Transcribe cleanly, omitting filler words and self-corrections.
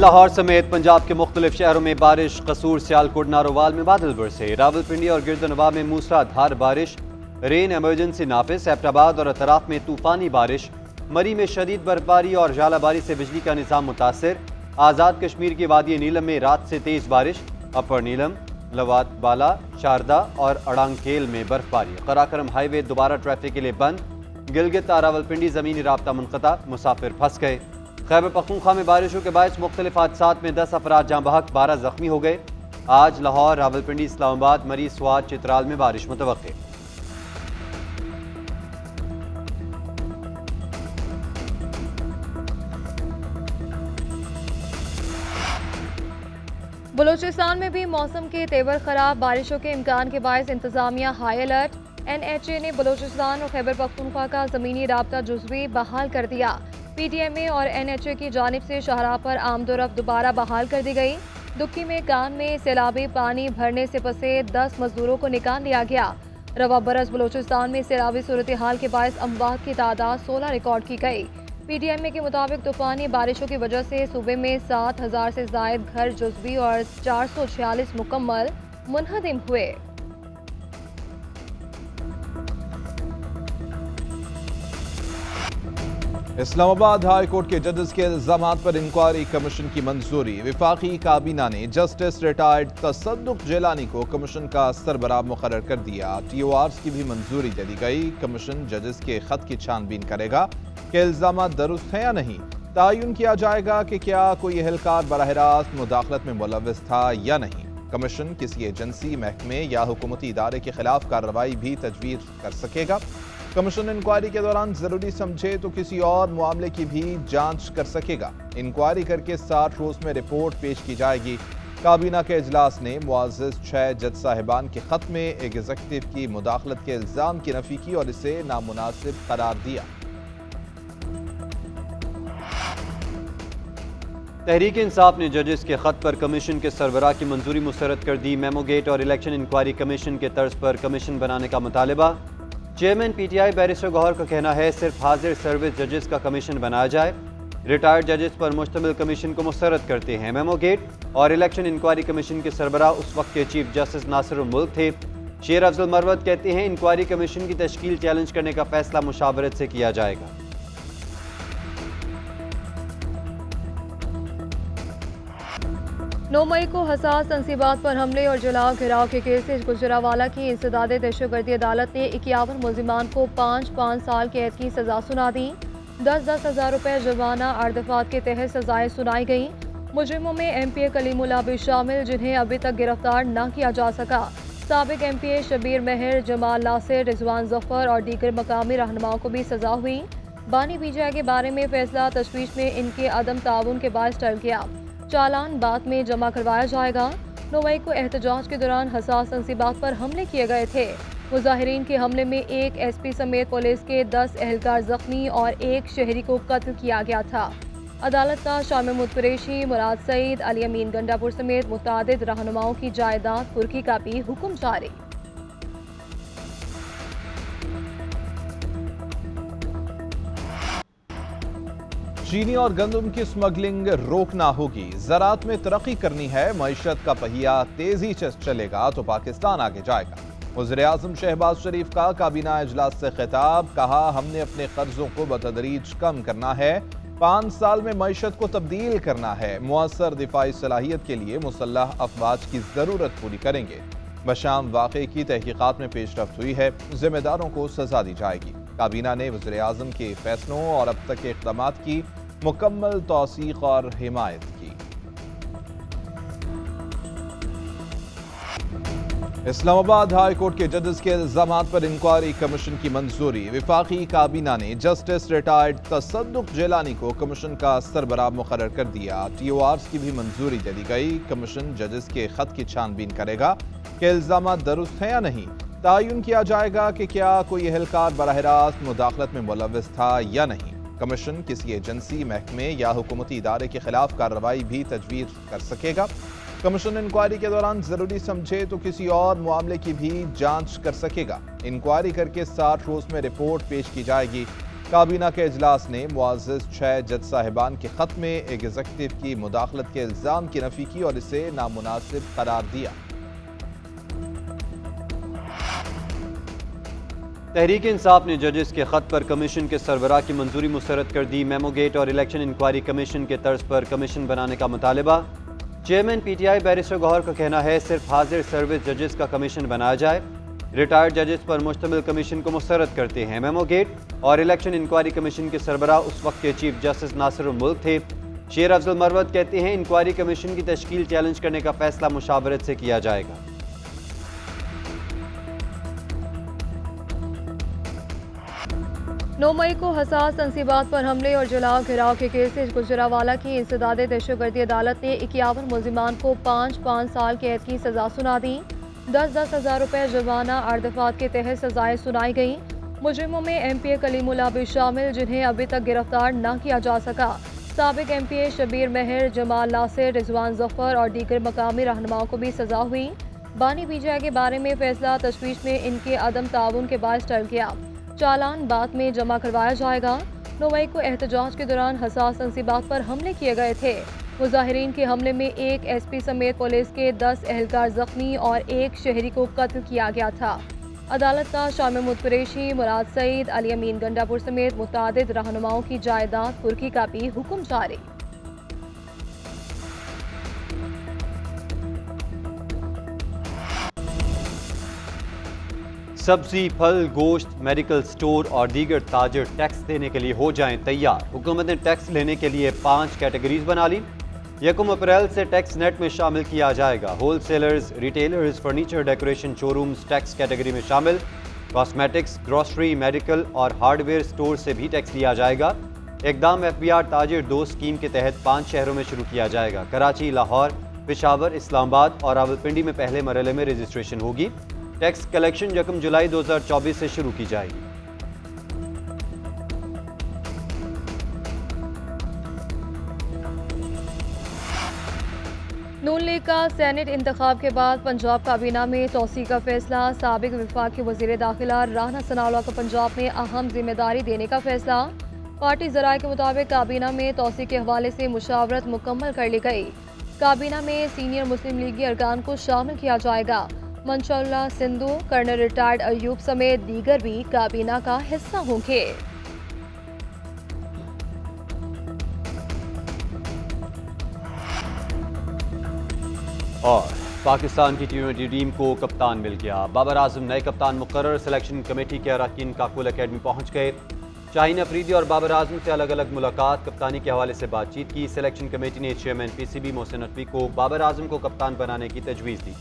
लाहौर समेत पंजाब के मुख्तलिफ शहरों में बारिश। कसूर, सियालकोट, नारोवाल में बादल बरसे। रावलपिंडी और गिरदनवा में मूसलाधार बारिश। रेन एमरजेंसी नाफिज। एबटाबाद और अतराफ में तूफानी बारिश। मरी में शदीद बर्फबारी और झालाबारी से बिजली का निज़ाम मुतासर। आज़ाद कश्मीर की वादी नीलम में रात से तेज़ बारिश। अपर नीलम, लवात बाला, शारदा और अड़ांगकेल में बर्फबारी। कराकरम हाईवे दोबारा ट्रैफिक के लिए बंद। गिलगित रावलपिंडी ज़मीनी राब्ता मुनक़ता, मुसाफिर फंस गए। खैबर पख्तूनख्वा में बारिशों के बायस मुख्तलिफ हादसात में 10 अफराद जाँ बहक, 12 जख्मी हो गए। आज लाहौर, रावलपिंडी, इस्लामाबाद, मरी, स्वात, चित्राल में बारिश मुतवक्के। बलूचिस्तान में भी मौसम के तेवर खराब। बारिशों के इम्कान के बायस इंतजामिया हाई अलर्ट। NHA ने बलूचिस्तान और खैबर पख्तूनख्वा का ज़मीनी राब्ता जुज़वी बहाल कर दिया। PTMA और NHA की जानिब से शाहराह पर आमदोरफ्त दोबारा बहाल कर दी गई। दुक्की में कान में सैलाबी पानी भरने से फंसे 10 मजदूरों को निकाल लिया गया। रवा बरस बलूचिस्तान में सैलाबी सूरत हाल के बायस अमवात की तादाद 16 रिकॉर्ड की गई। PTMA के मुताबिक तूफानी बारिशों की वजह से सूबे में 7,000 से ज़ायद घर जुज़वी और 446 मुकम्मल मुनहदिम हुए। इस्लामाबाद हाई कोर्ट के जजेस के इल्जामात पर इंक्वायरी कमीशन की मंजूरी। विफाकी काबीना ने जस्टिस रिटायर्ड तसद्दुक जेलानी को कमीशन का सरबराह मुकर्रर कर दिया। TORs की भी मंजूरी दे दी गई। कमीशन जजेस के खत की छानबीन करेगा कि इल्जामात दुरुस्त हैं या नहीं। तयन किया जाएगा कि क्या कोई एहलकार बराह रास्त मुदाखलत में मुलव्वस था या नहीं। कमीशन किसी एजेंसी, महकमे या हुकूमती इदारे के खिलाफ कार्रवाई भी तजवीज़ कर सकेगा। कमीशन इंक्वायरी के दौरान जरूरी समझे तो किसी और मामले की भी जांच कर सकेगा। इंक्वायरी करके 60 रोज में रिपोर्ट पेश की जाएगी। काबीना के इजलास ने मुअज़्ज़ज़ 6 जज साहिबान के खत में एग्जीक्यूटिव की मुदाखलत के इल्जाम की नफी की और इसे नामुनासिब करार दिया। तहरीक इंसाफ ने जजेस के खत पर कमीशन के सरबराह की मंजूरी मुस्तरद कर दी। मेमोगेट और इलेक्शन इंक्वायरी कमीशन के तर्ज पर कमीशन बनाने का मुतालबा। चेयरमैन PTI बैरिस्टर गौहर का कहना है सिर्फ हाजिर सर्विस जजेस का कमीशन बनाया जाए। रिटायर्ड जजेस पर मुश्तमिल कमीशन को मुस्तरद करते हैं। मेमोगेट और इलेक्शन इंक्वायरी कमीशन के सरबराह उस वक्त के चीफ जस्टिस नासिरुल मुल्क थे। शेर अफजल मरवत कहते हैं इंक्वायरी कमीशन की तश्कील चैलेंज करने का फैसला मुशावरत से किया जाएगा। 9 मई को हसास तनसीबात पर हमले और जलाव घिराव के केस से गुजरावाला की इंसदाद दहशतगर्दी अदालत ने 51 मुलजिमान को 5-5 साल कैद की सजा सुना दी। 10-10 हज़ार रुपये जुर्माना, 8 दफात के तहत सजाएं सुनाई गई। मुजरिमों में MPA कलीमुल्लाह भी शामिल, जिन्हें अभी तक गिरफ्तार न किया जा सका। साबिक MPA शबीर महर, जमाल नासिर, रिजवान जफर और दीगर मकामी रहनुमाओं को भी सजा हुई। बानी PTI के बारे में फैसला तशवीश में इनके अदम ताउन के बायस टल गया। चालान बाद में जमा करवाया जाएगा। 9 मई को एहतजाज के दौरान हसास तनसीबात पर हमले किए गए थे। मुजाहिरीन के हमले में एक SP समेत पुलिस के 10 एहलकार जख्मी और एक शहरी को कत्ल किया गया था। अदालत का शाम महमूद कुरैशी, मुराद सईद, अली अमीन गंडापुर समेत मुतादिद रहनुमाओं की जायदाद कुर्की का भी हुक्म जारी। चीनी और गंदम की स्मगलिंग रोकना होगी। ज़राअत में तरक्की करनी है, मईशत का पहिया तेजी से चलेगा तो पाकिस्तान आगे जाएगा। वज़ीर-ए-आज़म शहबाज शरीफ का काबीना इजलास से खिताब। कहा हमने अपने कर्जों को बतदरीज कम करना है, 5 साल में मईशत को तब्दील करना है। मुअस्सर दिफाई सलाहियत के लिए मुसल्लह अफवाज की जरूरत पूरी करेंगे। बशाम वाक़े की तहकीकात में पेशरफ्त हुई है, जिम्मेदारों को सजा दी जाएगी। काबीना ने वज़ीर-ए-आज़म के फैसलों और अब तक के इक़दामात की मुकम्मल तौसीक़ और हिमायत की। इस्लामाबाद हाई कोर्ट के जजेस के इल्जामात पर इंक्वायरी कमीशन की मंजूरी। विफाकी काबीना ने जस्टिस रिटायर्ड तसद्दुक जेलानी को कमीशन का सरबराह मुकर्रर कर दिया। TORs की भी मंजूरी दे दी गई। कमीशन जजेस के खत की छानबीन करेगा कि इल्जामात दुरुस्त हैं या नहीं। तयन किया जाएगा कि क्या कोई एहलकार बराह रास्त मुदाखलत में मुलव्वस था या नहीं। कमीशन किसी एजेंसी, महकमे या हुकूमती इदारे के खिलाफ कार्रवाई भी तजवीज़ कर सकेगा। कमीशन इंक्वायरी के दौरान जरूरी समझे तो किसी और मामले की भी जांच कर सकेगा। इंक्वायरी करके 60 रोज में रिपोर्ट पेश की जाएगी। काबीना के इजलास ने मुआज़्ज़िज़ 6 जज साहिबान के खत में एग्जीक्यूटिव की मुदाखलत के इल्ज़ाम की नफी की और इसे नामुनासिब करार दिया। तहरीक इंसाफ ने जजेस के खत पर कमीशन के सरबराह की मंजूरी मुस्तरद कर दी। मेमोगेट और इलेक्शन इंक्वायरी कमीशन के तर्ज पर कमीशन बनाने का मुतालबा। चेयरमैन पीटीआई बैरिस्टर गौहर का कहना है सिर्फ हाजिर सर्विस जजेस का कमीशन बनाया जाए। रिटायर्ड जजेस पर मुश्तमिल कमीशन को मुस्तरद करते हैं। मेमोगेट और इलेक्शन इंक्वायरी कमीशन के सरबराह उस वक्त के चीफ जस्टिस नासिर उल मुल्क थे। शेर अफजल मरवत कहते हैं इंक्वायरी कमीशन की तश्कील चैलेंज करने का फैसला मुशावरत से किया जाएगा। 9 मई को हसास तनसीबात पर हमले और जलाओ घिराव के केस से गुजरावाला की इंसदाद दहशतगर्दी अदालत ने 51 मुलजिमान को 5-5 साल कैद की सजा सुना दी। 10-10 हज़ार रुपये जुर्माना अर्दफात के तहत सजाएं सुनाई गई। मुजरिमों में MPA कलीमुल्लाह भी शामिल, जिन्हें अभी तक गिरफ्तार न किया जा सका। साबिक MPA शबीर महर, जमाल नासिर, रिजवान जफर और दीगर मकामी रहनुमाओं को भी सजा हुई। बानी BJI के बारे में फैसला तशवीश में इनके अदम ताउन के बाद टल गया। चालान बाद में जमा करवाया जाएगा। 9 मई को एहतजाज के दौरान हसास तनसीबात पर हमले किए गए थे। मुजाहिरीन के हमले में एक SP समेत पुलिस के 10 एहलकार जख्मी और एक शहरी को कत्ल किया गया था। अदालत का शाह महमूद कुरैशी, मुराद सईद, अली अमीन गंडापुर समेत मुतादिद रहनुमाओं की जायदाद कुर्की का भी हुक्म जारी। सब्जी, फल, गोश्त, मेडिकल स्टोर और दीगर ताजर टैक्स देने के लिए हो जाएं तैयार। हुकूमत ने टैक्स लेने के लिए 5 कैटेगरीज बना ली। 1 अप्रैल से टैक्स नेट में शामिल किया जाएगा। Wholesalers, retailers, furniture, decoration showrooms tax category में शामिल। कॉस्मेटिक्स, ग्रोसरी, मेडिकल और हार्डवेयर स्टोर से भी टैक्स लिया जाएगा। इकदाम FBR ताजिर 2 स्कीम के तहत 5 शहरों में शुरू किया जाएगा। कराची, लाहौर, पेशावर, इस्लामाबाद और रावलपिंडी में पहले मरहले में रजिस्ट्रेशन होगी। टैक्स कलेक्शन 1 जुलाई 2024 से शुरू की जाएगी। नून लीग का सेनेट इंतखाब के बाद पंजाब काबीना में तोसी का फैसला। साबिक वफाकी वज़ीर दाखिला राना सनाउल्लाह को पंजाब में अहम जिम्मेदारी देने का फैसला। पार्टी ज़राए के मुताबिक काबीना में तोसी के हवाले से मुशावरत मुकम्मल कर ली गई। काबीना में सीनियर मुस्लिम लीगी अरकान को शामिल किया जाएगा। मंशा सिंधु, कर्नल रिटायर्ड अयूब समेत दीगर भी काबीना का हिस्सा होंगे। और पाकिस्तान की T20 टीम को कप्तान मिल गया। बाबर आजम नए कप्तान मुकर्रर। सिलेक्शन कमेटी के अरकान काकुल अकेडमी पहुंच गए। शाहीन अफरीदी और बाबर आजम से अलग अलग मुलाकात, कप्तानी के हवाले से बातचीत की। सिलेक्शन कमेटी ने चेयरमैन PCB मोहसिन नकवी को बाबर आजम को कप्तान बनाने की तजवीज़ दी।